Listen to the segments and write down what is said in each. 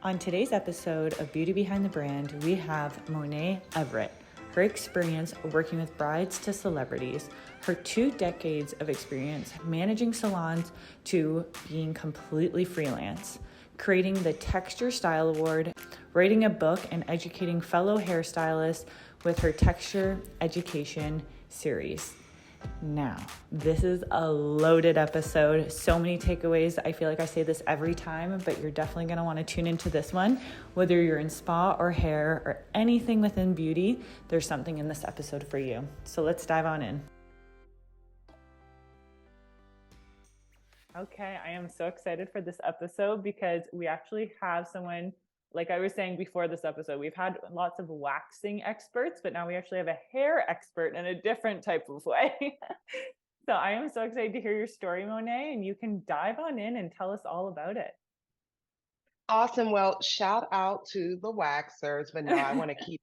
On today's episode of Beauty Behind the Brand, we have Monaè Everett. Her experience working with brides to celebrities, her 2 decades of experience managing salons to being completely freelance, creating the Texture Style Award, writing a book, and educating fellow hairstylists with her Texture Education series. Now, this is a loaded episode. So many takeaways. I feel like I say this every time, but you're definitely going to want to tune into this one. Whether you're in spa or hair or anything within beauty, there's something in this episode for you. So let's dive on in. Okay, I am so excited for this episode because we actually have someone, like I was saying before this episode, we've had lots of waxing experts, but now we actually have a hair expert in a different type of way. So I am so excited to hear your story, Monaè, and you can dive on in and tell us all about it. Awesome. Well, shout out to the waxers, but no, I want to keep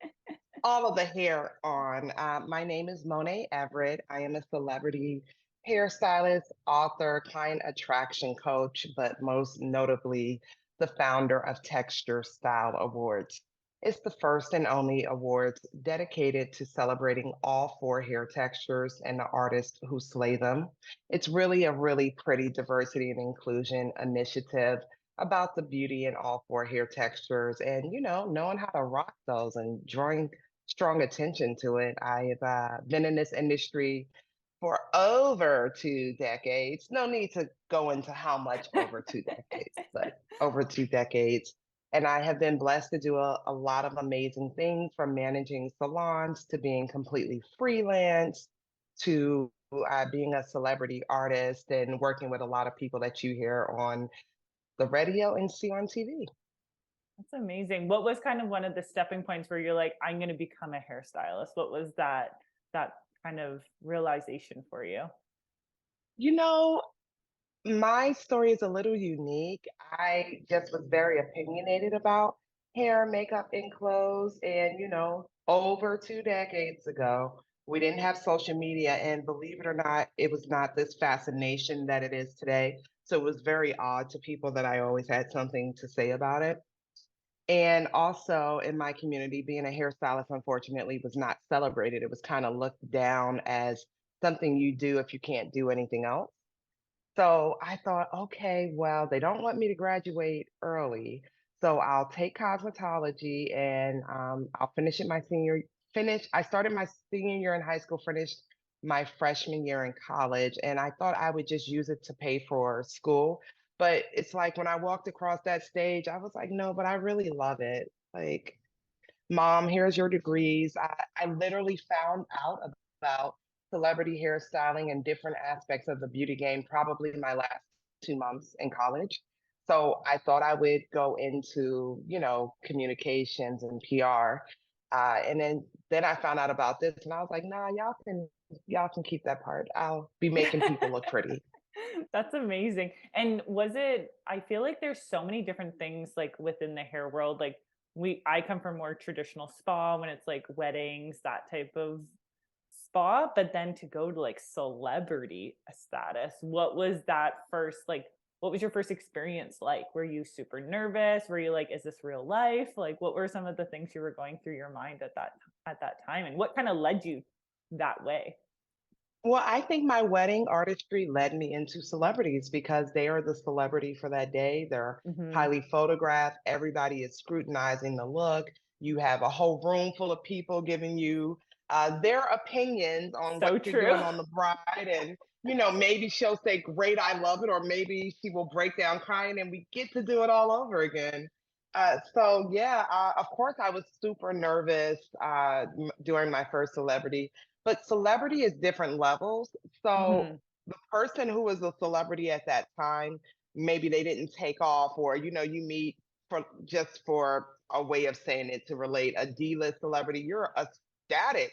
all of the hair on. My name is Monaè Everett. I am a celebrity hairstylist, author, client attraction coach, but most notably, the founder of Texture Style Awards. It's the first and only awards dedicated to celebrating all 4 hair textures and the artists who slay them. It's really pretty diversity and inclusion initiative about the beauty in all 4 hair textures and, knowing how to rock those and drawing strong attention to it. I've been in this industry for over 2 decades. No need to go into how much over 2 decades, but over 2 decades. And I have been blessed to do a lot of amazing things from managing salons to being completely freelance to being a celebrity artist and working with a lot of people that you hear on the radio and see on TV. That's amazing. What was kind of one of the stepping points where you're like, I'm going to become a hairstylist? What was that kind of realization for you? You know, my story is a little unique. I just was very opinionated about hair, makeup, and clothes. And, over 2 decades ago, we didn't have social media. And believe it or not, it was not this fascination that it is today. So it was very odd to people that I always had something to say about it. And also in my community, being a hairstylist, unfortunately, was not celebrated. It was kind of looked down as something you do if you can't do anything else. So I thought, okay, well, they don't want me to graduate early, so I'll take cosmetology and I'll finish it my senior finish. I started my senior year in high school, finished my freshman year in college, and I thought I would just use it to pay for school. But it's like when I walked across that stage, I was like, no, but I really love it. Like, Mom, here's your degrees. I literally found out about celebrity hairstyling and different aspects of the beauty game probably my last 2 months in college. So I thought I would go into, communications and PR. And then I found out about this and I was like, nah, y'all can keep that part. I'll be making people look pretty. That's amazing. And was it, I feel like there's so many different things like within the hair world. Like I come from more traditional spa when it's like weddings, that type of spa, but then to go to like celebrity status, what was that first, like, what was your first experience like? Were you super nervous? Were you like, is this real life? Like, what were some of the things you were going through your mind at that time? And what kind of led you that way? Well, I think my wedding artistry led me into celebrities because they are the celebrity for that day. They're Hmm. highly photographed. Everybody is scrutinizing the look. You have a whole room full of people giving you their opinions on what So you're true. doing on the bride. And, maybe she'll say, great, I love it. Or maybe she will break down crying and we get to do it all over again. So, yeah, of course, I was super nervous during my first celebrity, but celebrity is different levels. So Hmm. the person who was a celebrity at that time, maybe they didn't take off, or you meet for just for a way of saying it to relate a D-list celebrity, you're ecstatic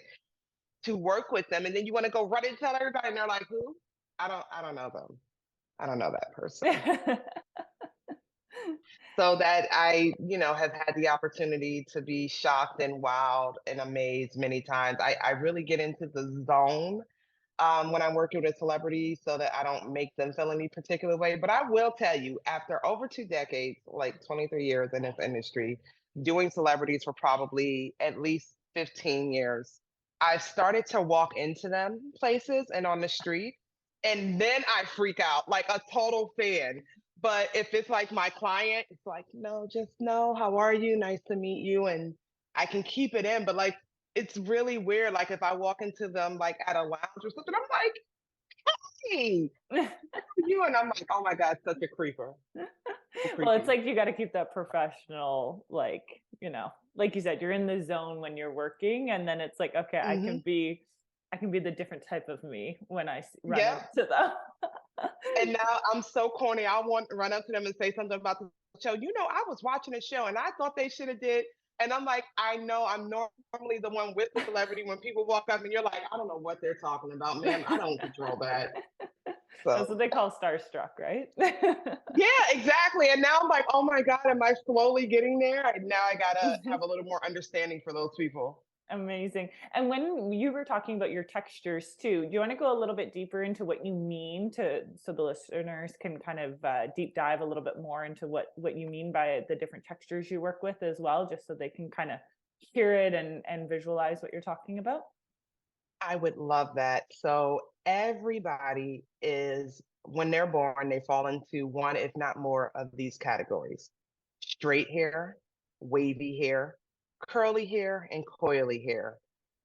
to work with them, and then you want to go run and tell everybody, and they're like, "Who? I don't know them. I don't know that person." So that I, have had the opportunity to be shocked and wowed and amazed many times. I really get into the zone when I'm working with a celebrity so that I don't make them feel any particular way. But I will tell you, after over 2 decades, like 23 years in this industry, doing celebrities for probably at least 15 years, I started to walk into them places and on the street, and then I freak out like a total fan. But if it's like my client, it's like, no, just no, how are you? Nice to meet you. And I can keep it in. But like, it's really weird. Like if I walk into them like at a lounge or something, I'm like, hey, you, and I'm like, oh my God, such a creeper. So Well, it's creepy. like you got to keep that professional, like, like you said, you're in the zone when you're working, and then it's like, okay, Hmm. I can be the different type of me when I run Yeah. into them. And now I'm so corny. I want to run up to them and say something about the show. I was watching a show and I thought they should have did. And I'm like, I know I'm normally the one with the celebrity when people walk up and you're like, I don't know what they're talking about, ma'am. I don't control that. That's what So they call starstruck, right? yeah, exactly. And now I'm like, oh my God, am I slowly getting there? Now I gotta have a little more understanding for those people. Amazing. And when you were talking about your textures too, do you want to go a little bit deeper into what you mean so the listeners can kind of deep dive a little bit more into what you mean by the different textures you work with as well, just so they can kind of hear it and visualize what you're talking about? I would love that. So everybody is, when they're born, they fall into one, if not more, of these categories: straight hair, wavy hair, curly hair, and coily hair.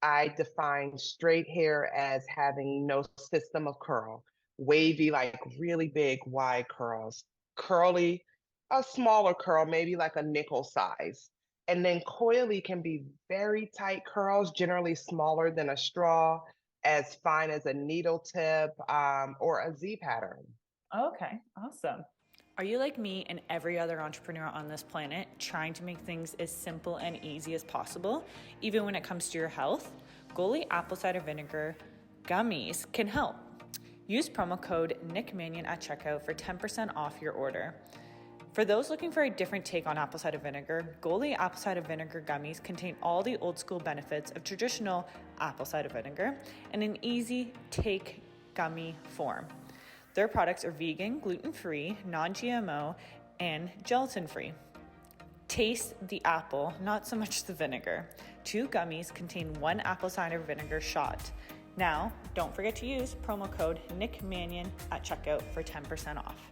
I define straight hair as having no system of curl, wavy, like really big, wide curls, curly, a smaller curl, maybe like a nickel size. And then coily can be very tight curls, generally smaller than a straw, as fine as a needle tip, or a Z pattern. Okay, awesome. Are you like me and every other entrepreneur on this planet, trying to make things as simple and easy as possible, even when it comes to your health? Goli apple cider vinegar gummies can help. Use promo code NickManion at checkout for 10% off your order. For those looking for a different take on apple cider vinegar, Goli apple cider vinegar gummies contain all the old school benefits of traditional apple cider vinegar in an easy take gummy form. Their products are vegan, gluten-free, non-GMO, and gelatin-free. Taste the apple, not so much the vinegar. 2 gummies contain 1 apple cider vinegar shot. Now, don't forget to use promo code NickManion at checkout for 10% off.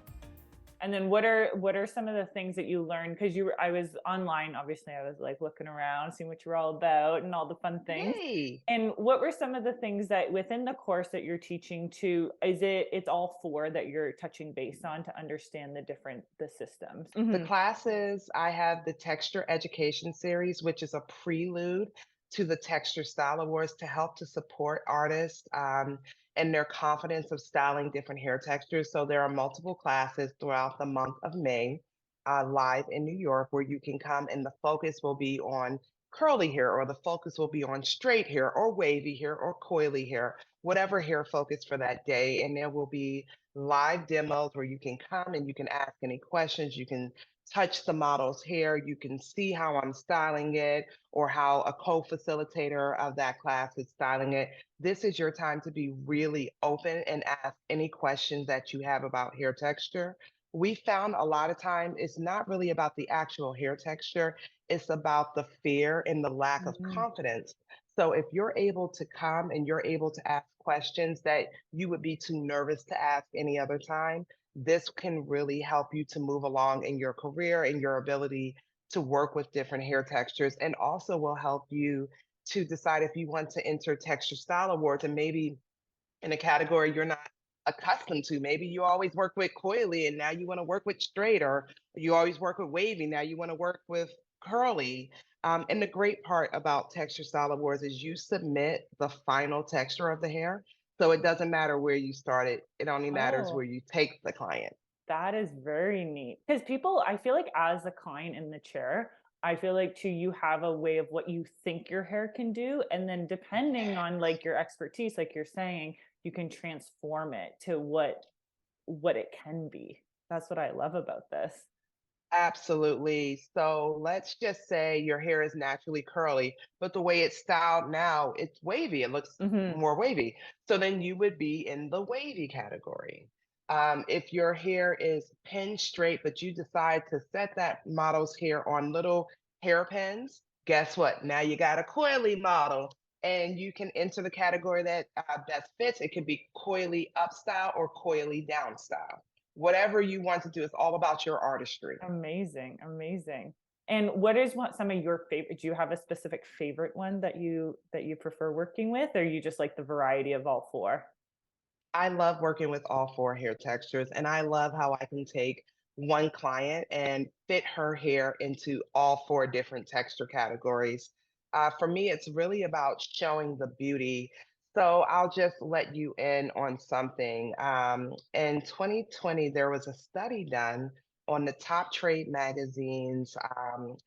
And then what are some of the things that you learned? Because I was online, obviously I was like looking around, seeing what you're all about and all the fun things. Yay! And what were some of the things that within the course that you're teaching to, it's all 4 that you're touching base on to understand the systems? The classes, I have the Texture Education Series, which is a prelude to the Texture Style Awards to help to support artists and their confidence of styling different hair textures. So there are multiple classes throughout the month of May, live in New York, where you can come and the focus will be on curly hair, or the focus will be on straight hair or wavy hair or coily hair, whatever hair focus for that day. And there will be live demos where you can come and you can ask any questions. You can touch the model's hair. You can see how I'm styling it or how a co-facilitator of that class is styling it. This is your time to be really open and ask any questions that you have about hair texture. We found a lot of time it's not really about the actual hair texture, it's about the fear and the lack of Mhm. confidence. So if you're able to come and you're able to ask questions that you would be too nervous to ask any other time, this can really help you to move along in your career and your ability to work with different hair textures, and also will help you to decide if you want to enter Texture Style Awards and maybe in a category you're not accustomed to. Maybe you always work with coily and now you want to work with straight, or you always work with wavy, now you want to work with curly. And the great part about Texture Style Awards is you submit the final texture of the hair. So it doesn't matter where you started, it only matters where Oh, you take the client. that is very neat. Because people, I feel like as a client in the chair, I feel like too, you have a way of what you think your hair can do. And then depending on like your expertise, like you're saying, you can transform it to what it can be. That's what I love about this. Absolutely. So let's just say your hair is naturally curly, but the way it's styled now, it's wavy. It looks Mm-hmm. more wavy. So then you would be in the wavy category. If your hair is pin straight, but you decide to set that model's hair on little hairpins, guess what? Now you got a coily model, and you can enter the category that best fits. It could be coily up style or coily down style. Whatever you want to do, it's all about your artistry. Amazing, amazing. And what is some of your favorite? Do you have a specific favorite one that you prefer working with, or you just like the variety of all four? I love working with all four hair textures, and I love how I can take one client and fit her hair into all four different texture categories. For me, it's really about showing the beauty. So I'll just let you in on something. In 2020, there was a study done on the top trade magazines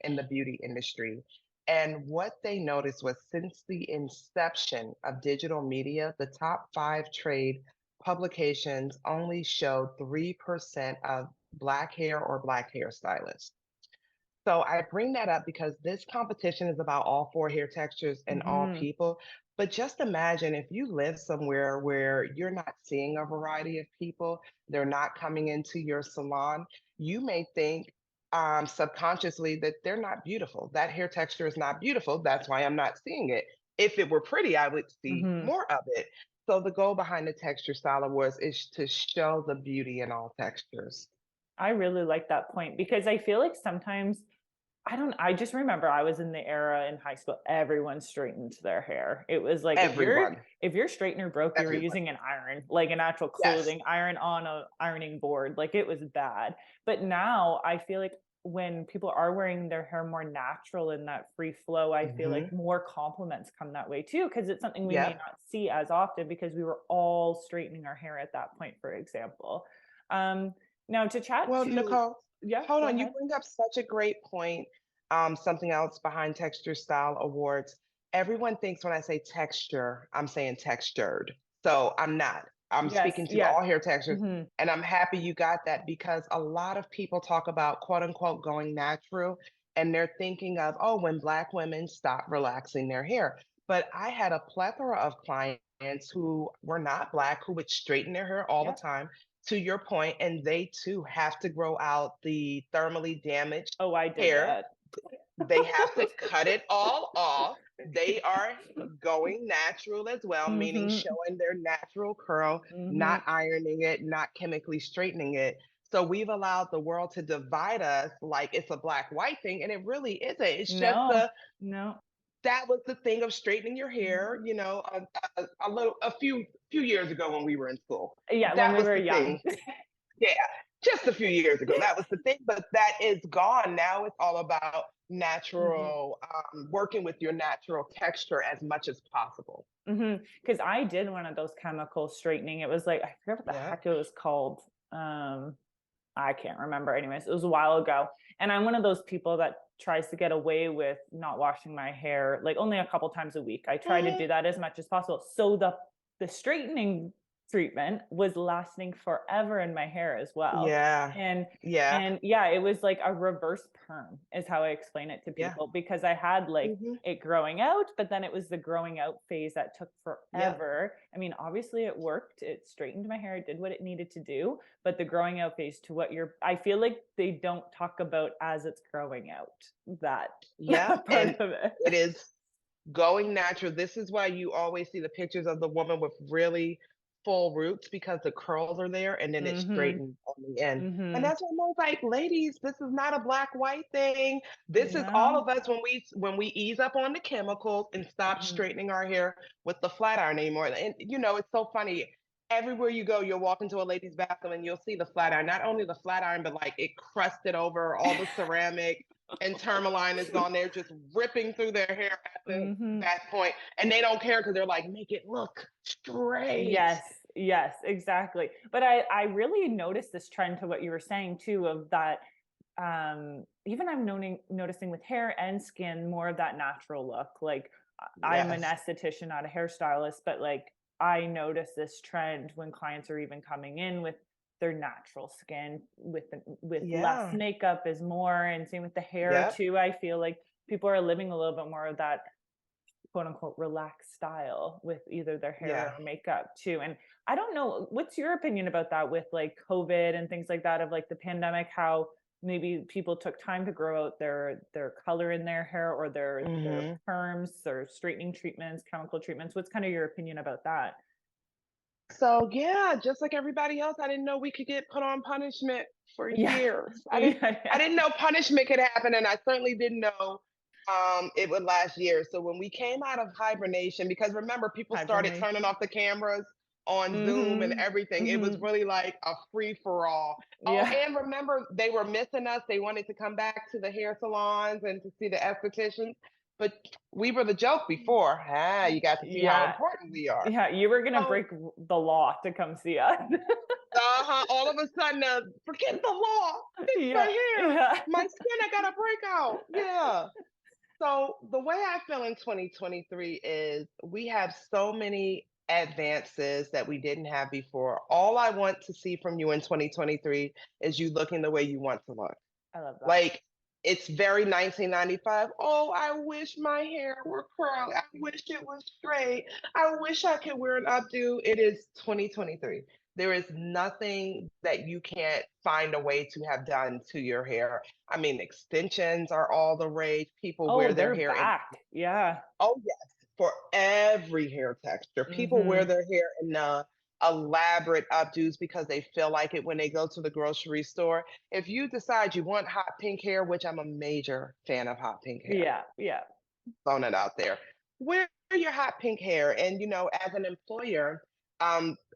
in the beauty industry. And what they noticed was since the inception of digital media, the top five trade publications only showed 3% of Black hair or Black hairstylists. So I bring that up because this competition is about all four hair textures and all Mm-hmm. people. But just imagine if you live somewhere where you're not seeing a variety of people, they're not coming into your salon, you may think subconsciously that they're not beautiful. That hair texture is not beautiful. That's why I'm not seeing it. If it were pretty, I would see Mm-hmm. more of it. So the goal behind the Texture Style Awards is to show the beauty in all textures. I really like that point because I feel like sometimes I just remember I was in the era in high school, everyone straightened their hair. It was like Everyone, if your straightener broke, you were everyone. using an iron, like an actual Yes. clothing iron on a ironing board. Like it was bad. But now I feel like when people are wearing their hair more natural in that free flow, I feel like Hmm. more compliments come that way too, because it's something we may Yep. not see as often because we were all straightening our hair at that point, for example. Um, Now to chat Well, to, Nicole, yeah, hold go on. You ahead. bring up such a great point. Something else behind Texture Style Awards. Everyone thinks when I say texture, I'm saying textured. So I'm not. I'm Yes, speaking to yeah. all hair textures. Hmm. And I'm happy you got that because a lot of people talk about quote unquote going natural. And they're thinking of, oh, when Black women stop relaxing their hair. But I had a plethora of clients who were not Black, who would straighten their hair all the Yep. time to your point, and they too have to grow out the thermally damaged Oh, I did hair. that. They have to cut it all off. They are going natural as well, meaning Mm-hmm. showing their natural curl, Mm-hmm. not ironing it, not chemically straightening it. So we've allowed the world to divide us like it's a black white thing, and it really isn't. It's just No, no. that was the thing of straightening your hair, Mhm. a few years ago when we were in school. Yeah, when That we was were the young. thing. Yeah, just a few years ago. That was the thing, but that is gone. Now it's all about Hmm. natural, working with your natural texture as much as possible. Because I did one of those chemical straightening. It was like I forget what the Yeah. heck it was called. Um, I can't remember. Anyways, it was a while ago. And I'm one of those people that tries to get away with not washing my hair like only a couple times a week. I try to Mhm. do that as much as possible. So the straightening treatment was lasting forever in my hair as well. Yeah. And Yeah. and yeah, it was like a reverse perm is how I explain it to Yeah. people because I had like Hmm. it growing out, but then it was the growing out phase that took Yep. forever. I mean, obviously it worked. It straightened my hair, it did what it needed to do, but the growing out phase to what you're I feel like they don't talk about as it's growing out that Yep. part And of it. it is going natural. This is why you always see the pictures of the woman with really full roots because the curls are there and then it's Mhm. straightened on the end. And Mhm. that's why I'm like, ladies, this is not a black white thing. This is all No. of us when we ease up on the chemicals and stop Mhm. straightening our hair with the flat iron anymore. And it's so funny. Everywhere you go, you'll walk into a lady's bathroom and you'll see the flat iron. Not only the flat iron, but like it crusted over all the ceramic and tourmaline is gone there, just ripping through their hair at Mhm. that point, and they don't care because they're like, make it look straight. Yes, yes, exactly. But I really noticed this trend to what you were saying too of that even I'm noticing with hair and skin more of that natural look. Like I'm an Yes. esthetician, not a hairstylist, but like I notice this trend when clients are even coming in with their natural skin with less Yeah. makeup is more, and same with the hair Yep. too. I feel like people are living a little bit more of that quote unquote relaxed style with either their hair Yeah. or makeup too. And I don't know, what's your opinion about that with like COVID and things like that, of like the pandemic, how maybe people took time to grow out their color in their hair, or their hmm perms or straightening treatments, chemical treatments. What's kind of your opinion about that? So yeah, just like everybody else, I didn't know we could get put on punishment for Yeah. years. Yeah, I yeah. didn't know punishment could happen, and I certainly didn't know it would last years. So when we came out of hibernation, because remember, people started turning Hibernation. off the cameras on Zoom and Mm-hmm. everything. It was Mm-hmm. really like a free for all. Oh, Yeah. and remember, they were missing us. They wanted to come back to the hair salons and to see the estheticians, but we were the joke before. Ah, you got to see how Yeah. important we are. Yeah. You were gonna So break the law to come see us. all of a sudden, forget the law. Fix the Yeah. hair. Yeah. My skin, I got a breakout. Yeah. So the way I feel in 2023 is we have so many advances that we didn't have before. All I want to see from you in 2023 is you looking the way you want to look. I love that. Like it's very 1995. Oh, I wish my hair were curly. I wish it was straight. I wish I could wear an updo. It is 2023. There is nothing that you can't find a way to have done to your hair. I mean, extensions are all the rage. People Oh, wear their they're hair in, back. Yeah. oh, yes, for every hair texture. People wear Mm-hmm. their hair in elaborate updos because they feel like it when they go to the grocery store. If you decide you want hot pink hair, which I'm a major fan of hot pink hair, Yeah. Yeah. throwing it out there, wear your hot pink hair. And, as an employer,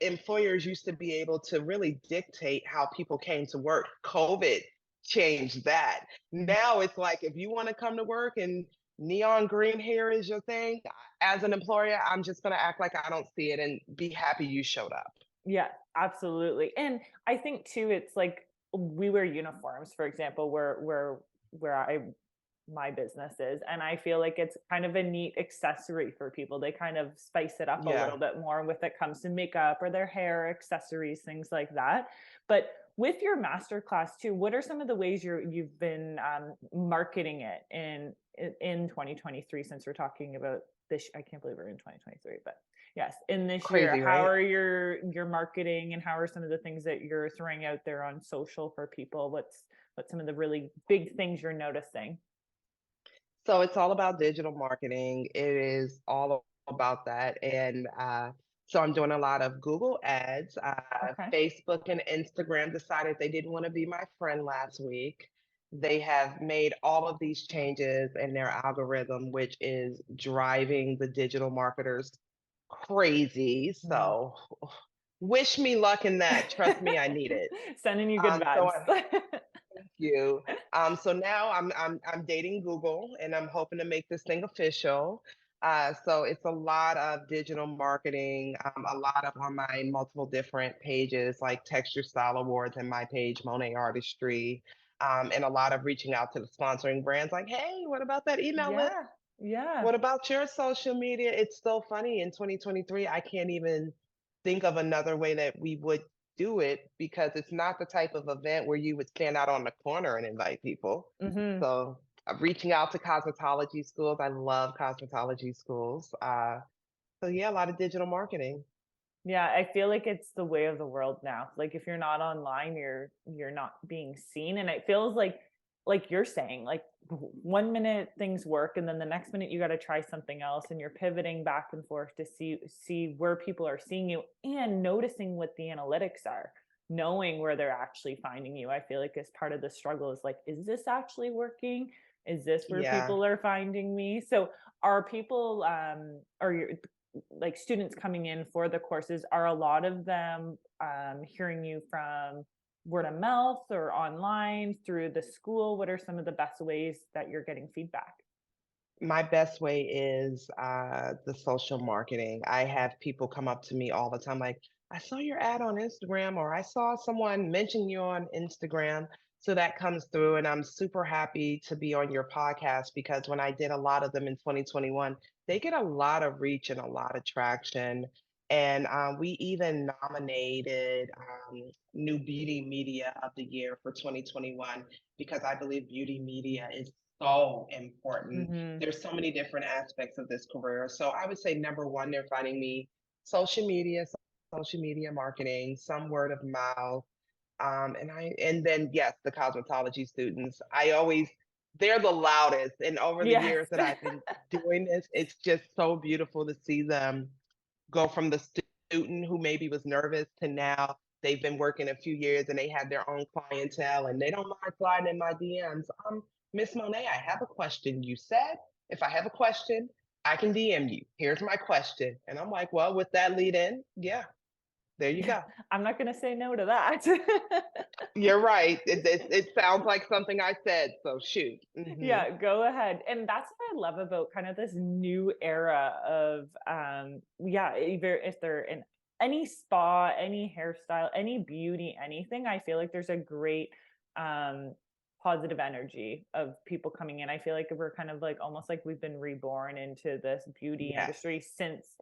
employers used to be able to really dictate how people came to work. COVID changed that. Now it's like if you want to come to work and neon green hair is your thing, as an employer, I'm just going to act like I don't see it and be happy you showed up. Yeah, absolutely. And I think too, it's like we wear uniforms, for example, where I my business is, and I feel like it's kind of a neat accessory for people. They kind of spice it up a Yeah. little bit more when it comes to makeup or their hair accessories, things like that. But with your master class too, what are some of the ways you've been marketing it in 2023? Since we're talking about this, I can't believe we're in 2023, but yes, in this year, Crazy, how right? are your marketing, and how are some of the things that you're throwing out there on social for people? What's some of the really big things you're noticing? So it's all about digital marketing. It is all about that. And so I'm doing a lot of Google ads. Okay. Facebook and Instagram decided they didn't want to be my friend last week. They have made all of these changes in their algorithm, which is driving the digital marketers crazy. Yeah. So wish me luck in that. Trust me, I need it. Sending you good So vibes. thank you. So now I'm dating Google, and I'm hoping to make this thing official. So it's a lot of digital marketing, a lot of on my multiple different pages like Texture Style Awards and my page Monaé Artistry, and a lot of reaching out to the sponsoring brands like, hey, what about that email list? Yeah. Yeah. What about your social media? It's so funny in 2023, I can't even think of another way that we would do it because it's not the type of event where you would stand out on the corner and invite people. Hmm. So reaching out to cosmetology schools. I love cosmetology schools. So yeah, a lot of digital marketing. Yeah, I feel like it's the way of the world now. Like if you're not online, you're not being seen, and it feels like you're saying, like one minute things work and then the next minute you got to try something else, and you're pivoting back and forth to see where people are seeing you and noticing what the analytics are, knowing where they're actually finding you. I feel like as part of the struggle is like, is this actually working? Is this where Yeah. people are finding me? So are people are your like students coming in for the courses, are a lot of them hearing you from word of mouth or online through the school? What are some of the best ways that you're getting feedback? My best way is the social marketing. I have people come up to me all the time, like, I saw your ad on Instagram, or I saw someone mention you on Instagram. So that comes through, and I'm super happy to be on your podcast because when I did a lot of them in 2021, they get a lot of reach and a lot of traction. And we even nominated New Beauty Media of the Year for 2021 because I believe beauty media is so important. Mm-hmm. There's so many different aspects of this career. So I would say number one, they're finding me social media, social media marketing, some word of mouth. And then yes, the cosmetology students. They're the loudest. And over the Yes. years that I've been doing this, it's just so beautiful to see them go from the student who maybe was nervous to now they've been working a few years and they have their own clientele and they don't mind sliding in my DMs. Miss Monae, I have a question. You said if I have a question, I can DM you. Here's my question. And I'm like, well, with that lead in, yeah, there you go. I'm not going to say no to that. You're right. It sounds like something I said, so shoot. Yeah, go ahead. And that's what I love about kind of this new era of either if they're in any spa, any hairstyle, any beauty, anything, I feel like there's a great positive energy of people coming in. I feel like we're kind of like almost like we've been reborn into this beauty Yes. industry since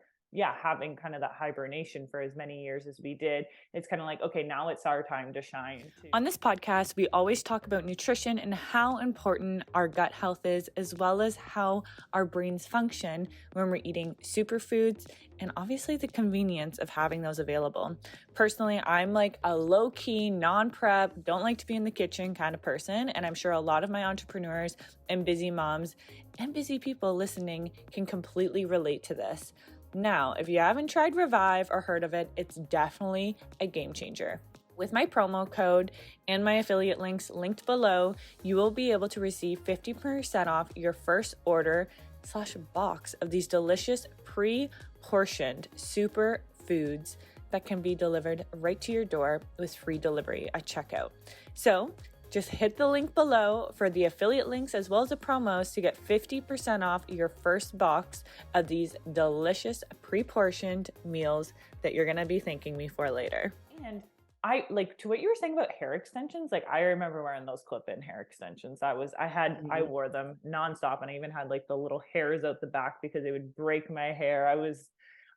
having kind of that hibernation for as many years as we did. It's kind of like, okay, now it's our time to shine too. On this podcast, we always talk about nutrition and how important our gut health is, as well as how our brains function when we're eating superfoods, and obviously the convenience of having those available. Personally, I'm like a low-key, non-prep, don't like to be in the kitchen kind of person, and I'm sure a lot of my entrepreneurs and busy moms and busy people listening can completely relate to this. Now, if you haven't tried Revive or heard of it, it's definitely a game changer. With my promo code and my affiliate links linked below, you will be able to receive 50% off your first order / box of these delicious pre-portioned super foods that can be delivered right to your door with free delivery at checkout. So just hit the link below for the affiliate links as well as the promos to get 50% off your first box of these delicious pre-portioned meals that you're going to be thanking me for later. And I like to what you were saying about hair extensions. Like I remember wearing those clip-in hair extensions. I wore them nonstop, and I even had like the little hairs out the back because it would break my hair.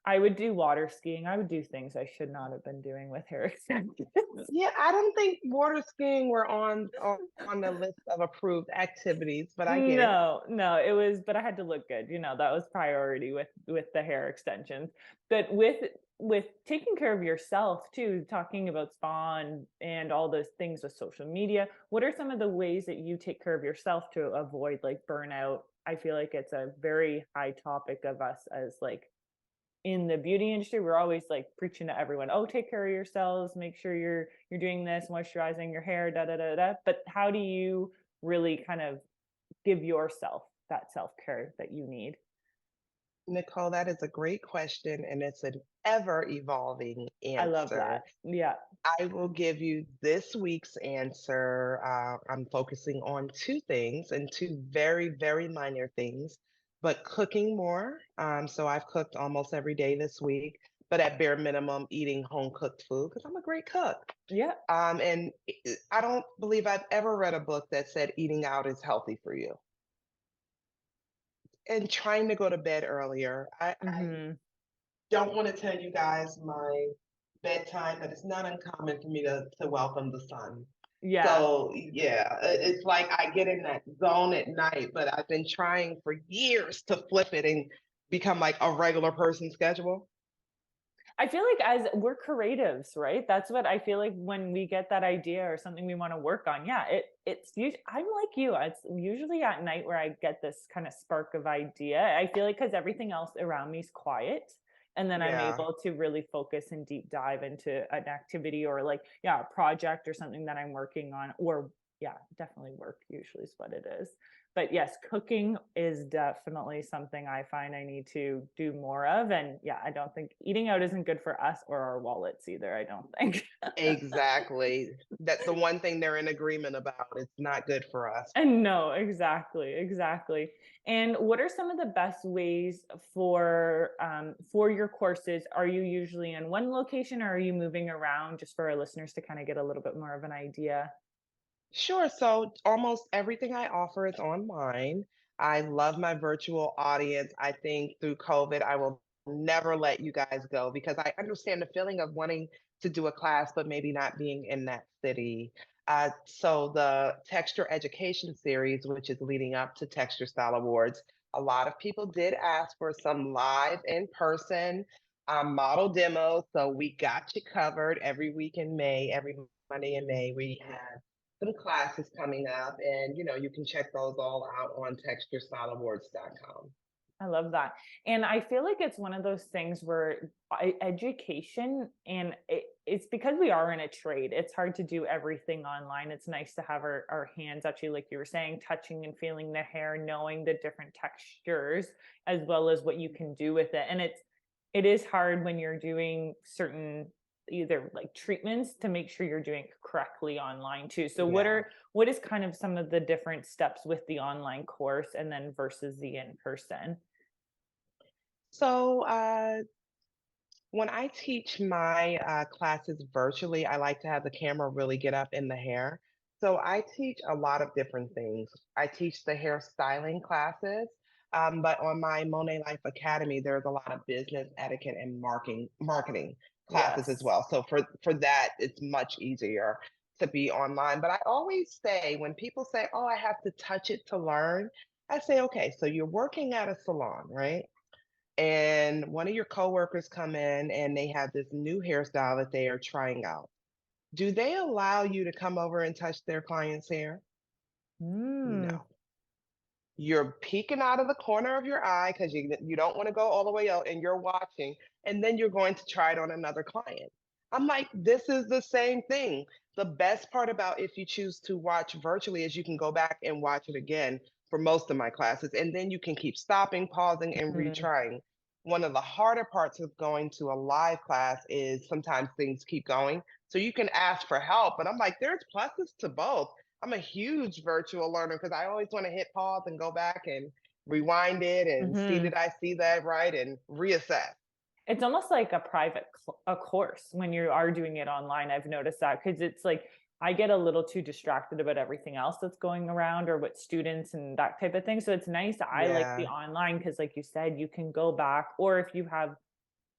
I would do water skiing. I would do things I should not have been doing with hair extensions. Yeah, I don't think water skiing were on the list of approved activities, but I get it. No, it was, but I had to look good. That was priority with the hair extensions. But with taking care of yourself too, talking about spa and all those things with social media, what are some of the ways that you take care of yourself to avoid like burnout? I feel like it's a very high topic of us as like in the beauty industry. We're always like preaching to everyone, oh, take care of yourselves, make sure you're doing this, moisturizing your hair, da da da da. But how do you really kind of give yourself that self-care that you need? Nicole, that is a great question, and it's an ever-evolving answer. I love that. Yeah. I will give you this week's answer. I'm focusing on two things and two very, very minor things, but cooking more. So I've cooked almost every day this week, but at bare minimum, eating home cooked food because I'm a great cook. Yeah. And I don't believe I've ever read a book that said eating out is healthy for you. And trying to go to bed earlier. I don't want to tell you guys my bedtime, but it's not uncommon for me to welcome the sun. Yeah. So yeah, it's like I get in that zone at night, but I've been trying for years to flip it and become like a regular person schedule. I feel like as we're creatives, right? That's what I feel like when we get that idea or something we want to work on. Yeah, it's usually, I'm like you. It's usually at night where I get this kind of spark of idea. I feel like because everything else around me is quiet. And then I'm able to really focus and deep dive into an activity or like, a project or something that I'm working on, or definitely work usually is what it is. But yes, cooking is definitely something I find I need to do more of. And I don't think eating out isn't good for us or our wallets either, I don't think. Exactly. That's the one thing they're in agreement about. It's not good for us. And no, exactly. And what are some of the best ways for your courses? Are you usually in one location or are you moving around, just for our listeners to kind of get a little bit more of an idea? Sure. So almost everything I offer is online. I love my virtual audience. I think through COVID, I will never let you guys go because I understand the feeling of wanting to do a class, but maybe not being in that city. So the Texture Education Series, which is leading up to Texture Style Awards, a lot of people did ask for some live in person model demos. So we got you covered every week in May, every Monday in May. We have some classes coming up, and you can check those all out on texturestyleawards.com. I love that. And I feel like it's one of those things where education, and it's because we are in a trade, it's hard to do everything online. It's nice to have our hands actually, like you were saying, touching and feeling the hair, knowing the different textures, as well as what you can do with it. And it is hard when you're doing certain either like treatments to make sure you're doing it correctly online too. So what is kind of some of the different steps with the online course and then versus the in-person? So when I teach my classes virtually, I like to have the camera really get up in the hair. So I teach a lot of different things. I teach the hair styling classes, but on my Monaè Life Academy, there's a lot of business etiquette and marketing classes as Yes. well. So for that, it's much easier to be online. But I always say when people say, "Oh, I have to touch it to learn," I say, "Okay, so you're working at a salon, right? And one of your coworkers come in and they have this new hairstyle that they are trying out. Do they allow you to come over and touch their client's hair? Mm. No. You're peeking out of the corner of your eye because you don't want to go all the way out and you're watching, and then you're going to try it on another client. I'm like, this is the same thing. The best part about if you choose to watch virtually is you can go back and watch it again for most of my classes, and then you can keep stopping, pausing, and Mhm. retrying. One of the harder parts of going to a live class is sometimes things keep going. So you can ask for help, but I'm like, there's pluses to both. I'm a huge virtual learner because I always want to hit pause and go back and rewind it and see, Mhm. did I see that right, and reassess. It's almost like a private a course when you are doing it online. I've noticed that because it's like I get a little too distracted about everything else that's going around or with students and that type of thing. So it's nice. I like the Yeah, online because, like you said, you can go back, or if you have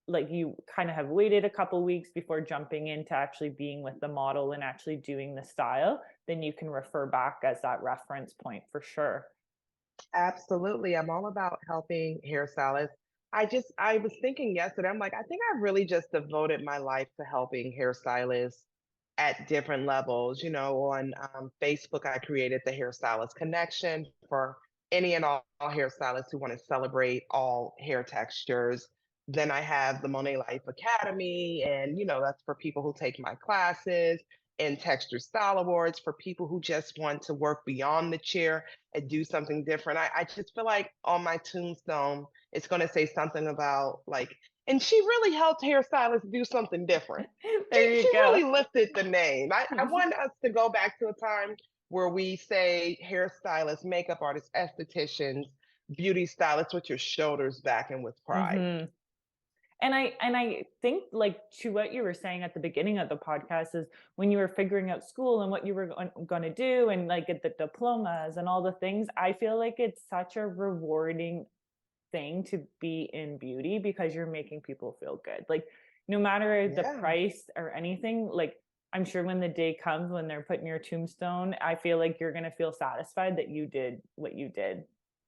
like you kind of have waited a couple weeks before jumping into actually being with the model and actually doing the style, then you can refer back as that reference point for sure. absolutely. I'm all about helping hairstylists. I was thinking yesterday, I'm like, I think I really just devoted my life to helping hairstylists at different levels. On Facebook, I created the Hairstylist Connection for any and all hairstylists who want to celebrate all hair textures. Then I have the Monaè Life Academy, and that's for people who take my classes, and Texture Style Awards for people who just want to work beyond the chair and do something different. I just feel like on my tombstone, it's going to say something about like, and she really helped hairstylists do something different. There She you go. really lifted the name. I want us to go back to a time where we say hairstylists, makeup artists, estheticians, beauty stylists with your shoulders back and with pride. Hmm. And I think, like, to what you were saying at the beginning of the podcast is when you were figuring out school and what you were going to do and like get the diplomas and all the things, I feel like it's such a rewarding thing to be in beauty because you're making people feel good. Like no matter the Yeah. price or anything, like I'm sure when the day comes when they're putting your tombstone, I feel like you're going to feel satisfied that you did what you did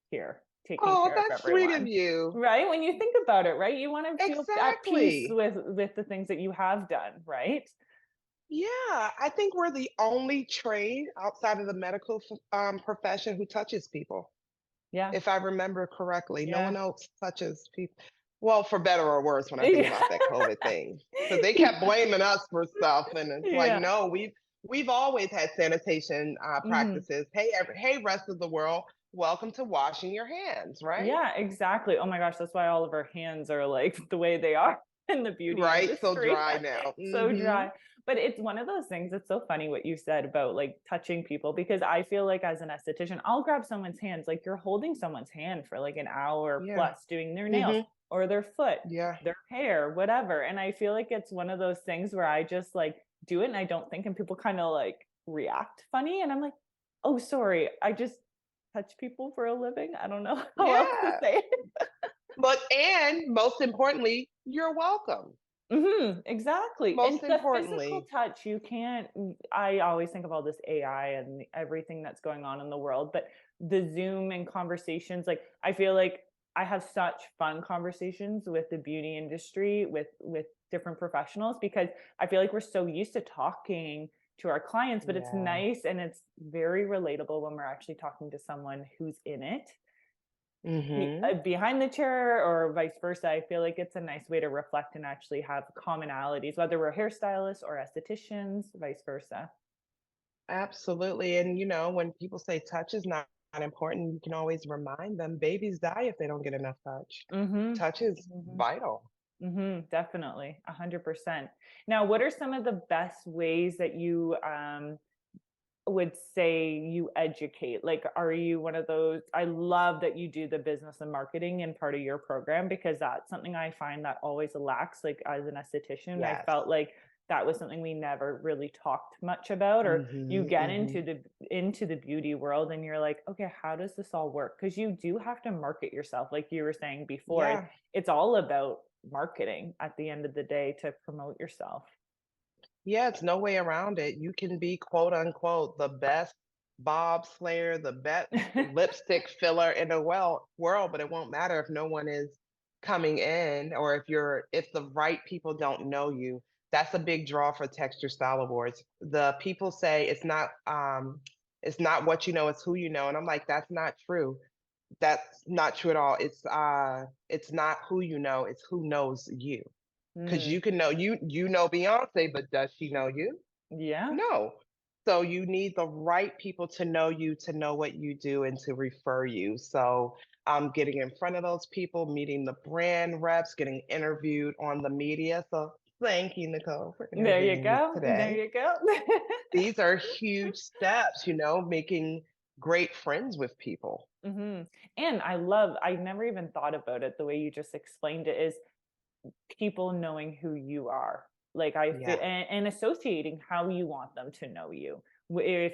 here, taking Oh, care of that's sweet of everyone. you. Right? When you think about it, right? You want to feel at peace Exactly. with the things that you have done, right? Yeah, I think we're the only trade outside of the medical profession who touches people. Yeah. If I remember correctly, no Yeah. one else touches people. Well, for better or worse, when I think Yeah. about that COVID thing, because they kept blaming us for stuff, and it's like, Yeah. no, we've always had sanitation Mhm. practices. Hey, rest of the world, welcome to washing your hands, right? Yeah, exactly. Oh my gosh, that's why all of our hands are like the way they are in the beauty Right, so industry. dry now. So dry. But it's one of those things. It's so funny what you said about like touching people because I feel like as an esthetician, I'll grab someone's hands. Like you're holding someone's hand for like an hour Yeah. plus doing their nails hmm or their foot, Yeah. their hair, whatever. And I feel like it's one of those things where I just like do it and I don't think, and people kind of like react funny. And I'm like, oh, sorry. I just touch people for a living. I don't know how else to Yeah. say it. But, and most importantly, you're welcome. Exactly. And Most the physical importantly. touch, you can't, I always think of all this AI and everything that's going on in the world, but the Zoom and conversations, like I feel like I have such fun conversations with the beauty industry with different professionals because I feel like we're so used to talking to our clients, but it's Yeah. nice and it's very relatable when we're actually talking to someone who's in it Mm-hmm. behind the chair or vice versa. I feel like it's a nice way to reflect and actually have commonalities, whether we're hairstylists or estheticians, vice versa. Absolutely. And when people say touch is not important, you can always remind them babies die if they don't get enough touch. Mm-hmm. Touch is Mm-hmm. vital. Mm-hmm. Definitely, 100%. Now, what are some of the best ways that you would say you educate? Like, are you one of those? I love that you do the business and marketing in part of your program because that's something I find that always lacks. Like, as an esthetician, I Yes. felt like that was something we never really talked much about. Or you Mm-hmm. get Mm-hmm. into the beauty world and you're like, okay, how does this all work? Because you do have to market yourself, like you were saying before. Yeah. It's all about marketing at the end of the day to promote yourself. Yeah, it's no way around it. You can be quote unquote the best bobslayer, the best lipstick filler in the world, but it won't matter if no one is coming in, or if the right people don't know you. That's a big draw for texture style awards. The people say it's not what you know, it's who you know. And I'm like, that's not true. That's not true at all. It's not who you know, it's who knows you. Because Mm, you can know you know Beyonce, but does she know you? yeah. No. So you need the right people to know you, to know what you do, and to refer you. So getting in front of those people, meeting the brand reps, getting interviewed on the media. So thank you, Nicole, for There you interviewing me go. There today. you go. These are huge steps, making great friends with people. Hmm. And I never even thought about it the way you just explained it is people knowing who you are. Like I feel Yeah, and associating how you want them to know you. If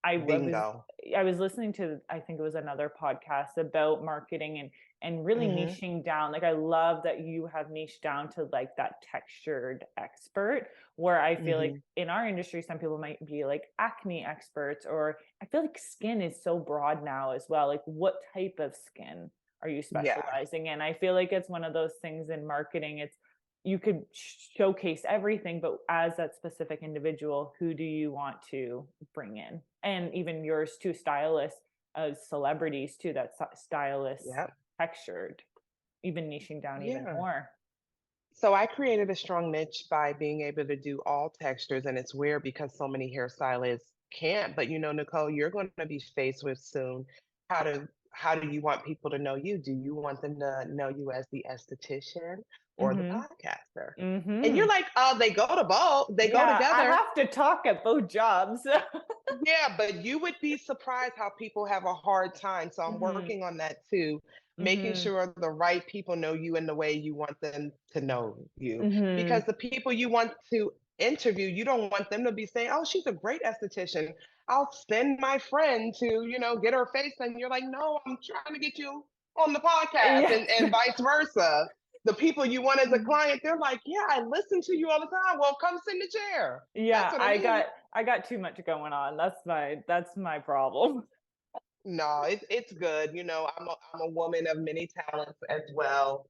I bingo. I was listening to I think it was another podcast about marketing and really Hmm. niching down. Like I love that you have niched down to like that textured expert where I feel like Hmm. in our industry some people might be like acne experts or I feel like skin is so broad now as well. Like what type of skin are you Yeah. specializing in? I feel like it's one of those things in marketing. It's you could showcase everything, but as that specific individual, who do you want to bring in? And even yours too, stylists, celebrities too, that stylists Yep. textured, even niching down even Yeah. more. So I created a strong niche by being able to do all textures, and it's weird because so many hairstylists can't. But Nicole, you're going to be faced with soon how do you want people to know you? Do you want them to know you as the esthetician or the Mm-hmm. podcaster? And Mm-hmm. you're like, oh, they go to both. They go Yeah, I together. have to talk at both jobs. Yeah, but you would be surprised how people have a hard time. So I'm Mm-hmm. working on that too, making Mm-hmm. sure the right people know you in the way you want them to know you. Mm-hmm. Because the people you want to interview, you don't want them to be saying, "Oh, she's a great esthetician. I'll send my friend to, get her face." And you're like, "No, I'm trying to get you on the podcast," and, Yes. and vice versa. The people you want as a client, they're like, "Yeah, I listen to you all the time. Well, come sit in the chair." That's Yeah, what I mean. I got too much going on. That's my problem. No, it's good. I'm a woman of many talents as well.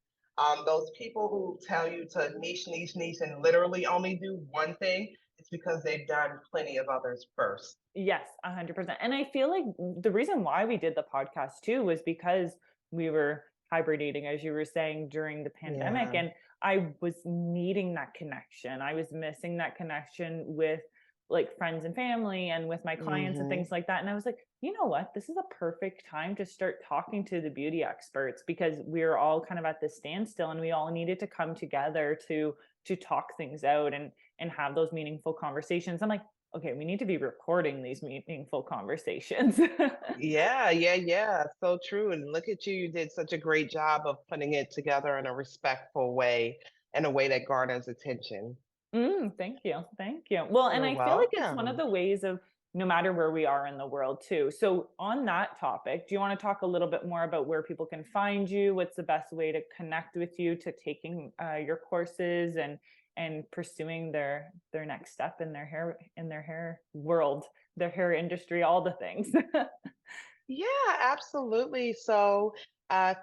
Those people who tell you to niche, niche, niche, and literally only do one thing, it's because they've done plenty of others first. Yes, 100%. And I feel like the reason why we did the podcast too was because we were hibernating, as you were saying, during the pandemic. Yeah. And I was needing that connection. I was missing that connection with like friends and family and with my clients and Hmm. things like that. And I was like, you know what? This is a perfect time to start talking to the beauty experts because we're all kind of at this standstill and we all needed to come together to talk things out and have those meaningful conversations. I'm like, okay, we need to be recording these meaningful conversations. Yeah, yeah, yeah. So true. And look at you. You did such a great job of putting it together in a respectful way, in a way that garners attention. Thank you. Thank you. Well, and You're I feel like it's one of welcome. the ways of no matter where we are in the world too. So on that topic, do you want to talk a little bit more about where people can find you? What's the best way to connect with you, to taking your courses and pursuing their next step in their hair world, their hair industry, all the things? Yeah, absolutely. So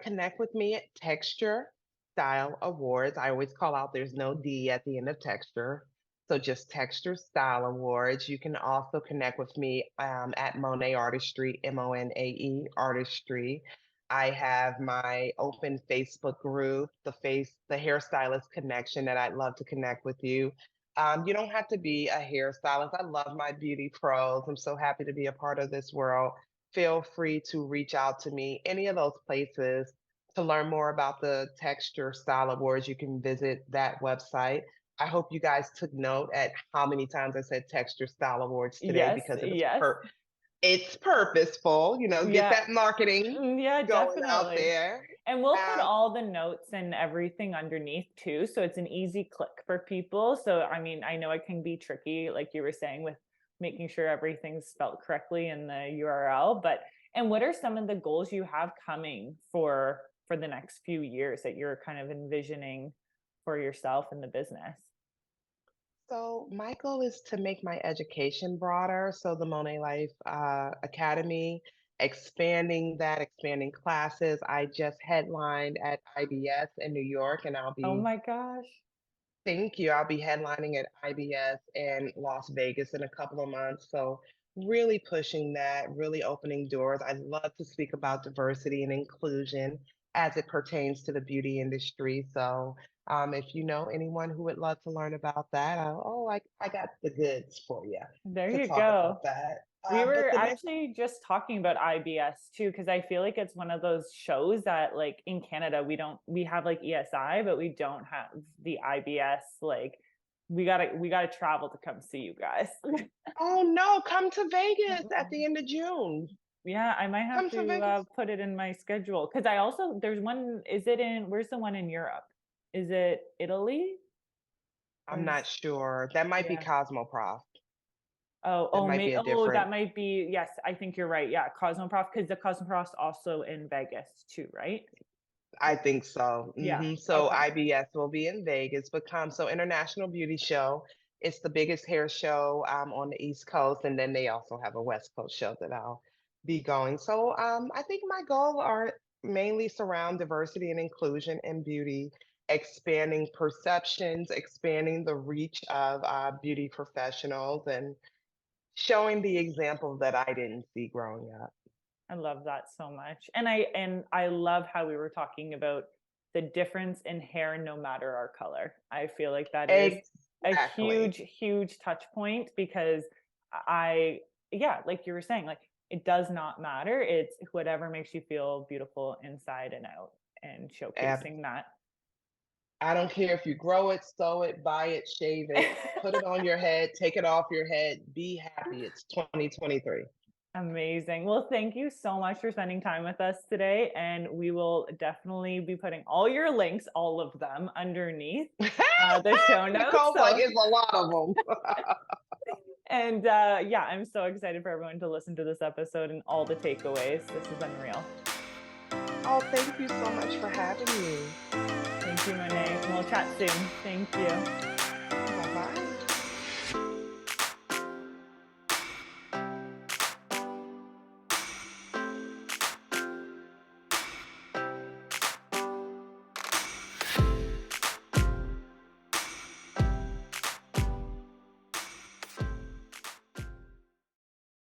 connect with me at Texture Style Awards. I always call out there's no D at the end of texture. So just Texture Style Awards. You can also connect with me at Monae Artistry, Monae Artistry. I have my open Facebook group, the Hairstylist Connection, that I'd love to connect with you. You don't have to be a hairstylist. I love my beauty pros. I'm so happy to be a part of this world. Feel free to reach out to me. Any of those places to learn more about the Texture Style Awards, you can visit that website. I hope you guys took note at how many times I said Texture Style Awards today, Yes, because yes. It's purposeful, get that marketing Yeah, going out definitely. there. And we'll put all the notes and everything underneath too, so it's an easy click for people. So I mean, I know it can be tricky, like you were saying, with making sure everything's spelled correctly in the URL. But and what are some of the goals you have coming for the next few years that you're kind of envisioning for yourself and the business? So my goal is to make my education broader. So the Monet Life Academy, expanding classes. I just headlined at IBS in New York, and Oh my gosh. thank you. I'll be headlining at IBS in Las Vegas in a couple of months. So really pushing that, really opening doors. I love to speak about diversity and inclusion as it pertains to the beauty industry. So if you know anyone who would love to learn about that, I got the goods for you There to you talk go. about that. We But were the next, actually just talking about IBS too, because I feel like it's one of those shows that, like, in Canada, we have like ESI, but we don't have the IBS. Like, we gotta travel to come see you guys. oh no, come to Vegas at the end of June. Yeah, I might have Come to Vegas. to put it in my schedule, because I also, there's one, is it in, where's the one in Europe? Is it Italy? I'm not sure. That might be Yeah. Cosmoprof. That Oh, might be a that different. might be, yes, I think you're right. Yeah, Cosmoprof, because the Cosmoprof's also in Vegas too, right? I think so. Yeah. So Okay. IBS will be in Vegas, but International Beauty Show. It's the biggest hair show on the East Coast, and then they also have a West Coast show that I'll be going. So I think my goal are mainly surround diversity and inclusion in beauty, expanding perceptions, expanding the reach of beauty professionals, and showing the example that I didn't see growing up. I love that so much. And I love how we were talking about the difference in hair no matter our color. I feel like that is a Exactly. huge touch point, because I yeah, like you were saying, like, it does not matter. It's whatever makes you feel beautiful inside and out, and showcasing that. I don't care if you grow it, sew it, buy it, shave it, put it on your head, take it off your head, be happy. It's 2023. Amazing. Well, thank you so much for spending time with us today. And we will definitely be putting all your links, all of them, underneath the show notes. Nicole's like, it's a lot of them. And yeah, I'm so excited for everyone to listen to this episode and all the takeaways. This is unreal. Oh, thank you so much for having me. Thank you, Monae. We'll chat soon. Thank you.